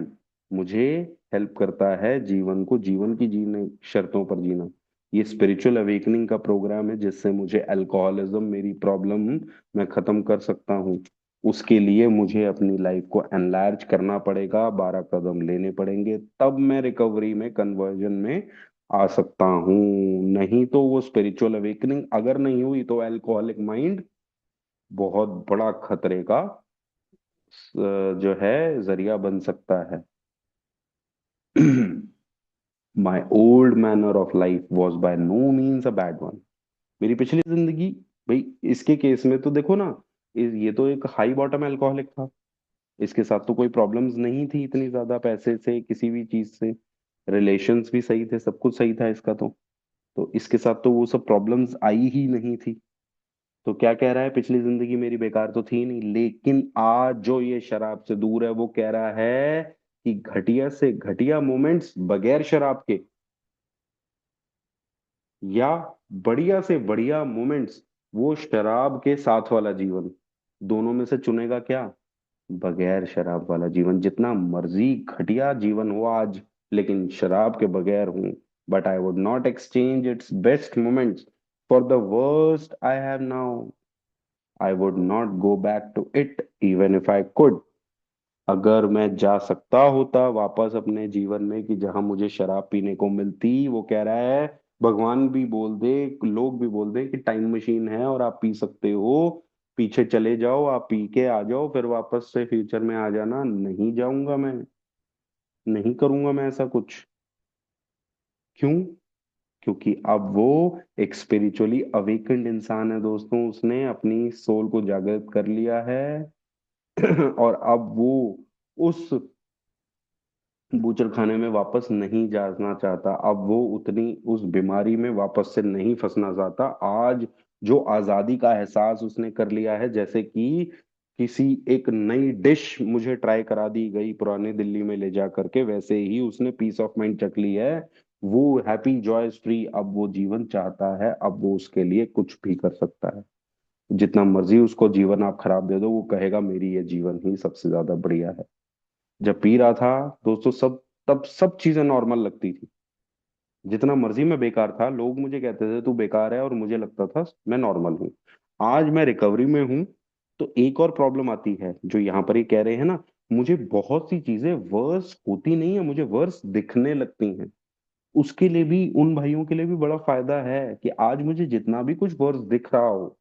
मुझे हेल्प करता है जीवन को, जीवन की जीने शर्तों पर जीना। ये स्पिरिचुअल अवेकनिंग का प्रोग्राम है जिससे मुझे अल्कोहलिज्म, मेरी प्रॉब्लम, मैं खत्म कर सकता हूँ। उसके लिए मुझे अपनी लाइफ को एनलार्ज करना पड़ेगा, 12 कदम लेने पड़ेंगे, तब मैं रिकवरी में, कन्वर्जन में आ सकता हूँ। नहीं तो वो स्पिरिचुअल अवेकनिंग अगर नहीं हुई तो अल्कोहलिक माइंड बहुत बड़ा खतरे का जो है जरिया बन सकता है। My old manner of life was by no means a bad one. मेरी पिछली जिंदगी, भाई इसके केस में तो देखो ना, ये तो एक हाई बॉटम अल्कोहलिक था। इसके साथ तो कोई प्रॉब्लम्स नहीं थी इतनी ज्यादा, पैसे से, किसी भी चीज से, रिलेशंस भी सही थे, सब कुछ सही था इसका तो इसके साथ तो वो सब प्रॉब्लम्स आई ही नहीं थी। तो क्या कह रहा है, पिछली जिंदगी मेरी बेकार तो थी नहीं, लेकिन आज जो ये शराब से दूर है वो कह रहा है कि घटिया से घटिया मोमेंट्स बगैर शराब के, या बढ़िया से बढ़िया मोमेंट्स वो शराब के साथ वाला जीवन, दोनों में से चुनेगा क्या? बगैर शराब वाला जीवन। जितना मर्जी घटिया जीवन हो आज, लेकिन शराब के बगैर हूं, but I would not exchange its best moments for the worst I have now. I would not go back to it even if I could. अगर मैं जा सकता होता वापस अपने जीवन में कि जहां मुझे शराब पीने को मिलती, वो कह रहा है, भगवान भी बोल दे, लोग भी बोल दे कि टाइम मशीन है और आप पी सकते हो, पीछे चले जाओ, आप पी के आ जाओ, फिर वापस से फ्यूचर में आ जाना, नहीं जाऊंगा मैं, नहीं करूंगा मैं ऐसा कुछ। क्यों? क्योंकि अब वो एक स्पिरिचुअली अवेकेंड इंसान है दोस्तों, उसने अपनी सोल को जागृत कर लिया है। और अब वो उस बूचड़ खाने में वापस नहीं जाना चाहता, अब वो उतनी उस बीमारी में वापस से नहीं फंसना चाहता। आज जो आजादी का एहसास उसने कर लिया है, जैसे कि किसी एक नई डिश मुझे ट्राई करा दी गई पुरानी दिल्ली में ले जा करके, वैसे ही उसने पीस ऑफ माइंड चख ली है। वो हैप्पी जॉयस फ्री अब वो जीवन चाहता है, अब वो उसके लिए कुछ भी कर सकता है। जितना मर्जी उसको जीवन आप खराब दे दो, वो कहेगा मेरी ये जीवन ही सबसे ज्यादा बढ़िया है। जब पी रहा था दोस्तों, सब तब सब चीजें नॉर्मल लगती थी। जितना मर्जी मैं बेकार था, लोग मुझे कहते थे तू बेकार है, और मुझे लगता था मैं नॉर्मल हूँ। आज मैं रिकवरी में हूँ। तो एक और प्रॉब्लम आती है जो यहाँ पर ये कह रहे हैं ना, मुझे बहुत सी चीजें वर्स होती नहीं है, मुझे वर्स दिखने लगती हैं। उसके लिए भी, उन भाइयों के लिए भी बड़ा फायदा है कि आज मुझे जितना भी कुछ वर्स दिख रहा हो,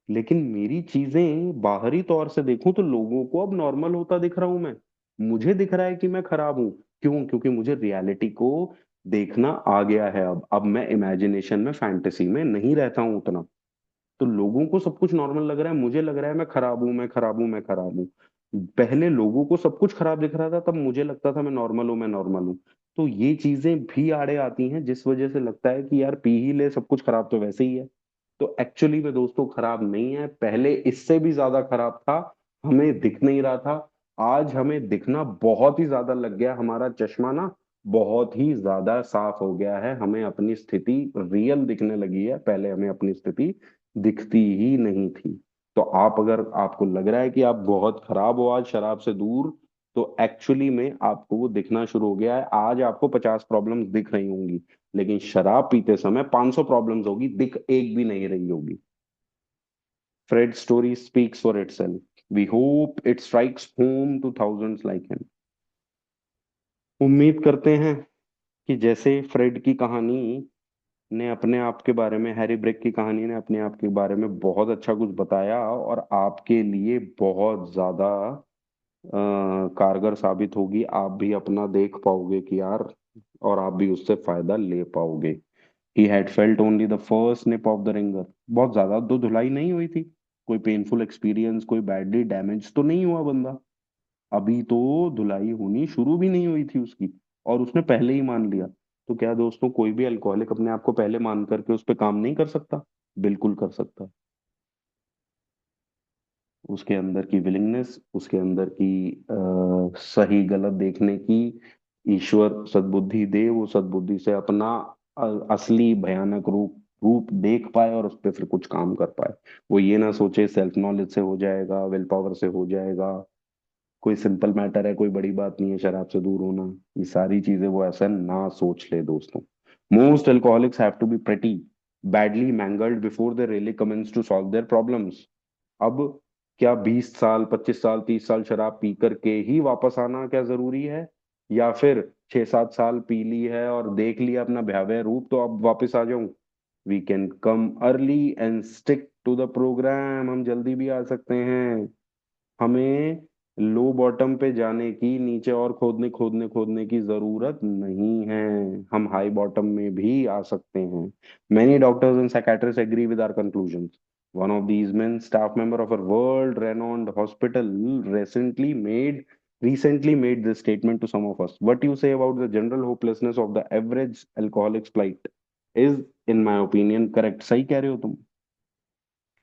लेकिन मेरी चीजें बाहरी तौर से देखूं तो लोगों को अब नॉर्मल होता दिख रहा हूं मैं। मुझे दिख रहा है कि मैं खराब हूं। क्यों? क्योंकि मुझे रियलिटी को देखना आ गया है। अब मैं इमेजिनेशन में, फैंटेसी में नहीं रहता हूं उतना। तो लोगों को सब कुछ नॉर्मल लग रहा है, मुझे लग रहा है मैं खराब हूं, मैं खराब हूं, मैं खराब हूं। पहले लोगों को सब कुछ खराब दिख रहा था, तब मुझे लगता था मैं नॉर्मल हूं, मैं नॉर्मल हूं। तो ये चीजें भी आड़े आती हैं, जिस वजह से लगता है कि यार पी ही ले, सब कुछ खराब तो वैसे ही है। तो एक्चुअली में दोस्तों खराब नहीं है, पहले इससे भी ज्यादा खराब था। हमें दिख नहीं रहा था। आज हमें दिखना बहुत ही ज्यादा लग गया, हमारा चश्मा ना बहुत ही ज्यादा साफ हो गया है, हमें अपनी स्थिति रियल दिखने लगी है, पहले हमें अपनी स्थिति दिखती ही नहीं थी। तो आप, अगर आपको लग रहा है कि आप बहुत खराब हो आज शराब से दूर, तो एक्चुअली में आपको वो दिखना शुरू हो गया है। आज आपको 50 प्रॉब्लम्स दिख रही होंगी, लेकिन शराब पीते समय 500 प्रॉब्लम्स होगी, दिख एक भी नहीं रही होगी। Fred story speaks for itself. We hope it strikes home to thousands like him. उम्मीद करते हैं कि जैसे फ्रेड की कहानी ने अपने आप के बारे में, हैरी ब्रेक की कहानी ने अपने आप के बारे में बहुत अच्छा कुछ बताया, और आपके लिए बहुत ज्यादा कारगर साबित होगी। आप भी अपना देख पाओगे कि यार, और आप भी उससे फायदा ले पाओगे। He had felt only the first nip of the wringer. बहुत ज्यादा तो धुलाई नहीं हुई थी, कोई पेनफुल एक्सपीरियंस, कोई बैडली डैमेज तो नहीं हुआ बंदा। अभी तो धुलाई होनी शुरू भी नहीं हुई थी उसकी, और उसने पहले ही मान लिया। तो क्या दोस्तों, कोई भी अल्कोहलिक अपने आप को पहले मान करके उस पर काम नहीं कर सकता? बिल्कुल कर सकता। उसके अंदर की विलिंगनेस, उसके अंदर की सही गलत देखने की ईश्वर सद्बुद्धि दे, वो सद्बुद्धि से अपना असली भयानक रूप रूप देख पाए, और उस पर फिर कुछ काम कर पाए। वो ये ना सोचे सेल्फ नॉलेज से हो जाएगा, विल पावर से हो जाएगा, कोई सिंपल मैटर है, कोई बड़ी बात नहीं है शराब से दूर होना। ये सारी चीजें वो ऐसा ना सोच ले दोस्तों। Most alcoholics have to be pretty badly mangled before they really commence to solve their problems. अब क्या 20 साल, 25 साल, 30 साल शराब पी करके ही वापस आना क्या जरूरी है? या फिर 6-7 साल पी ली है और देख लिया अपना भयावह रूप, तो अब वापस आ जाऊं? We can come early and stick to the programme. हम जल्दी भी आ सकते हैं। हमें लो बॉटम पे जाने की, नीचे और खोदने खोदने खोदने की जरूरत नहीं है। हम हाई बॉटम में भी आ सकते हैं। Many doctors and psychiatrists agree with our conclusions. One of these men, staff member of a world-renowned hospital, recently made this statement to some of us. What you say about the general hopelessness of the average alcoholic's plight is, in my opinion, correct. सही कह रहे हो तुम।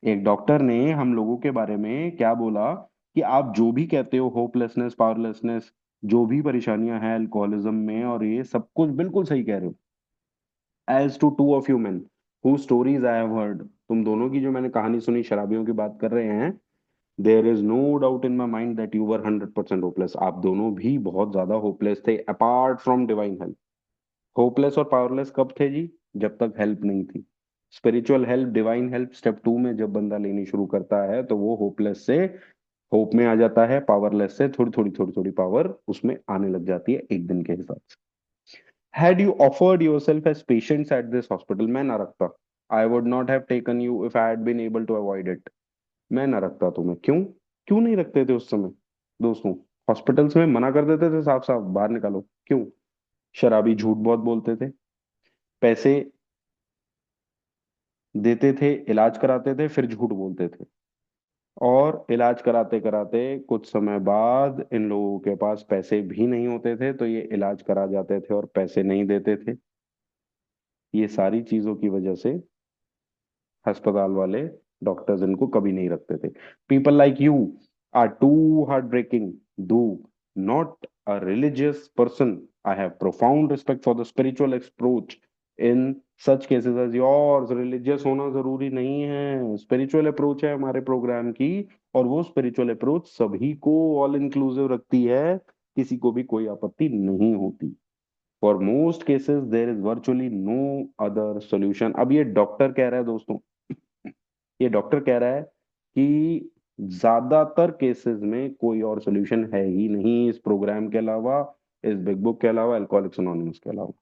एक doctor ने हम लोगों के बारे में क्या बोला, कि आप जो भी कहते हो, होपलेसनेस, पावरलेसनेस, जो भी परेशानियां हैं अल्कोहलिज्म में, और ये सब कुछ बिल्कुल सही कह रहे हो। As to two of you man who stories I have heard, तुम दोनों की जो मैंने कहानी सुनी, शराबियों की बात कर रहे हैं, there is no doubt in my mind that you were 100% hopeless. आप दोनों भी बहुत ज्यादा होपलेस थे, apart from divine help. Hopeless और पावरलेस कब थे जी? जब तक हेल्प नहीं थी। Spiritual help, divine help step 2 में जब बंदा लेनी शुरू करता है, तो वो होपलेस से होप में आ जाता है, पावरलेस से थोड़ी थोड़ी पावर उसमें आने लग जाती है एक दिन के हिसाब से। Had you offered yourself as patients at this hospital, मैं ना रखता। I would not have taken you if I had been able to avoid it. मैं ना रखता तुम्हें। क्यों? क्यों नहीं रखते थे उस समय दोस्तों? हॉस्पिटल्स में मना कर देते थे साफ साफ, बाहर निकालो। क्यों? शराबी झूठ बहुत बोलते थे, पैसे देते थे, इलाज कराते थे, फिर झूठ बोलते थे। और इलाज कराते कराते कुछ समय बाद इन लोगों के पास पैसे भी नहीं होते थे, तो ये इलाज करा जाते थे और पैसे नहीं देते थे। ये सारी चीजों की वजह से अस्पताल वाले डॉक्टर्स इनको कभी नहीं रखते थे। People like you are too heart breaking, though not a religious person, I have profound respect for the spiritual approach in such cases as yours. Religious होना जरूरी नहीं है, स्पिरिचुअल अप्रोच है हमारे प्रोग्राम की, और वो स्पिरिचुअल अप्रोच सभी को ऑल इंक्लूसिव रखती है, किसी को भी कोई आपत्ति नहीं होती। For most cases there is virtually no other solution. अब ये डॉक्टर कह रहा है दोस्तों, ये डॉक्टर कह रहा है कि ज्यादातर केसेस में कोई और सोल्यूशन है ही नहीं इस प्रोग्राम के अलावा, इस बिग बुक के अलावा, अल्कोहलिक्स अनोनिमस के अलावा।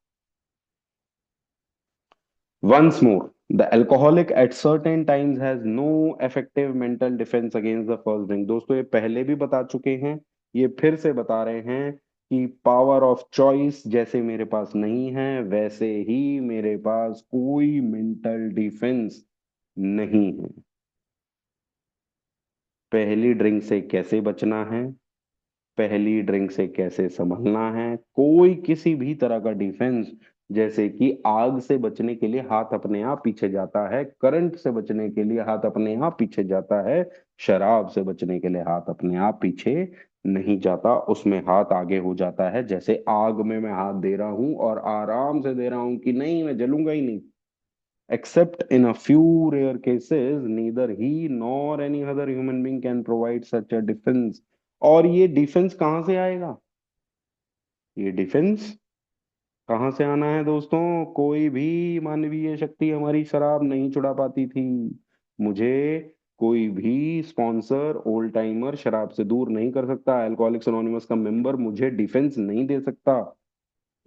Once more, the alcoholic at certain times has no effective mental defense against the first drink। दोस्तों ये पहले भी बता चुके हैं, ये फिर से बता रहे हैं कि पावर ऑफ चॉइस जैसे मेरे पास नहीं है, वैसे ही मेरे पास कोई मेंटल डिफेंस नहीं है। पहली ड्रिंक से कैसे बचना है, पहली ड्रिंक से कैसे संभलना है, कोई किसी भी तरह का डिफेंस, जैसे कि आग से बचने के लिए हाथ अपने आप पीछे जाता है, करंट से बचने के लिए हाथ अपने आप पीछे जाता है, शराब से बचने के लिए हाथ अपने आप पीछे नहीं जाता, उसमें हाथ आगे हो जाता है। जैसे आग में मैं हाथ दे रहा हूं और आराम से दे रहा हूं कि नहीं मैं जलूंगा ही नहीं। Except in a few rare cases, neither he nor any other human being can provide such a defense। और ये डिफेंस कहाँ से आएगा? ये डिफेंस कहाँ से आना है दोस्तों? कोई भी मानवीय शक्ति हमारी शराब नहीं छुड़ा पाती थी। मुझे कोई भी स्पॉन्सर ओल्ड टाइमर शराब से दूर नहीं कर सकता, अल्कोहलिक्स अनोनिमस का मेंबर मुझे डिफेंस नहीं दे सकता।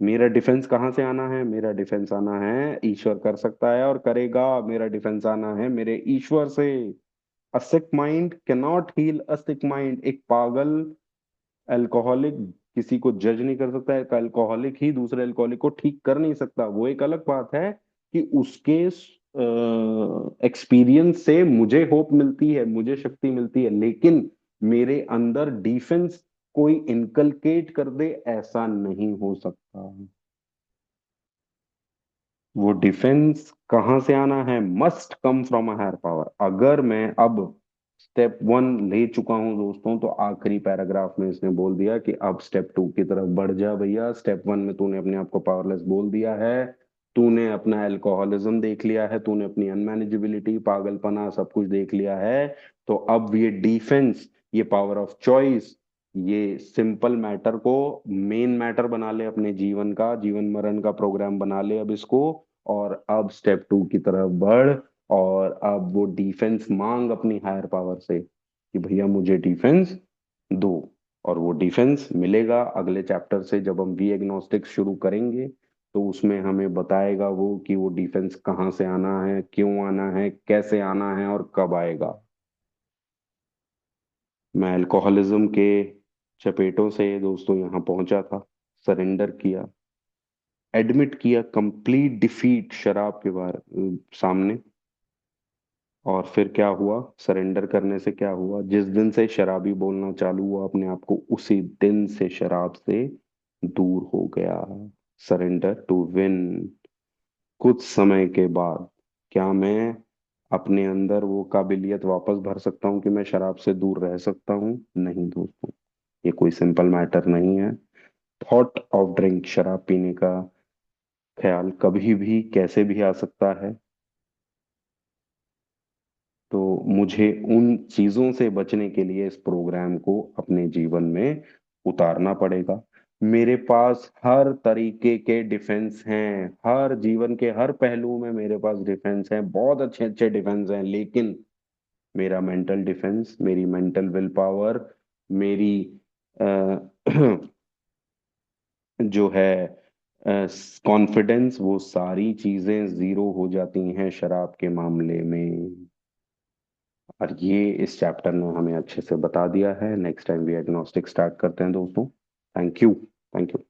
मेरा डिफेंस कहाँ से आना है? मेरा डिफेंस आना है, ईश्वर कर सकता है और करेगा, मेरा डिफेंस आना है मेरे ईश्वर से। A sick mind can not heal a sick mind. एक पागल अल्कोहलिक किसी को जज नहीं कर सकता, एक अल्कोहलिक ही दूसरे अल्कोहलिक को ठीक कर नहीं सकता। वो एक अलग बात है कि उसके एक्सपीरियंस से मुझे होप मिलती है, मुझे शक्ति मिलती है, लेकिन मेरे अंदर डिफेंस कोई इनकलकेट कर दे, ऐसा नहीं हो सकता। वो डिफेंस कहाँ से आना है? Must come from a higher power. अगर मैं अब स्टेप वन ले चुका हूं दोस्तों, तो आखिरी पैराग्राफ में इसने बोल दिया कि अब स्टेप टू की तरफ बढ़ जा भैया। स्टेप वन में तूने अपने आप को पावरलेस बोल दिया है, तूने अपना अल्कोहलिज्म देख लिया है, तूने अपनी अनमैनेजेबिलिटी, पागलपना, सब कुछ देख लिया है। तो अब ये डिफेंस, ये पावर ऑफ चॉइस, ये सिंपल मैटर को मेन मैटर बना ले, अपने जीवन का, जीवन मरण का प्रोग्राम बना ले अब इसको। और अब स्टेप टू की तरफ बढ़, और अब वो डिफेंस मांग अपनी हायर पावर से कि भैया मुझे डिफेंस दो। और वो डिफेंस मिलेगा अगले चैप्टर से, जब हम वी एग्नोस्टिक्स शुरू करेंगे, तो उसमें हमें बताएगा वो कि वो डिफेंस कहाँ से आना है, क्यों आना है, कैसे आना है और कब आएगा। मैं अल्कोहलिज्म के चपेटों से दोस्तों यहाँ पहुंचा था, सरेंडर किया, एडमिट किया कंप्लीट डिफीट शराब के बारे सामने। और फिर क्या हुआ? सरेंडर करने से क्या हुआ? जिस दिन से शराबी बोलना चालू हुआ अपने आप को, उसी दिन से शराब से दूर हो गया। Surrender to win. कुछ समय के बाद क्या मैं अपने अंदर वो काबिलियत वापस भर सकता हूँ कि मैं शराब से दूर रह सकता हूँ? नहीं दोस्तों, ये कोई सिंपल मैटर नहीं है। थॉट ऑफ ड्रिंक, शराब पीने का ख्याल कभी भी कैसे भी आ सकता है। तो मुझे उन चीजों से बचने के लिए इस प्रोग्राम को अपने जीवन में उतारना पड़ेगा। मेरे पास हर तरीके के डिफेंस हैं, हर जीवन के हर पहलू में मेरे पास डिफेंस हैं, बहुत अच्छे अच्छे डिफेंस हैं, लेकिन मेरा मेंटल डिफेंस, मेरी मेंटल विल पावर, मेरी अ, जो है कॉन्फिडेंस, वो सारी चीजें जीरो हो जाती हैं शराब के मामले में। और ये इस चैप्टर ने हमें अच्छे से बता दिया है। नेक्स्ट टाइम भी एग्नोस्टिक स्टार्ट करते हैं दोस्तों। Thank you. Thank you.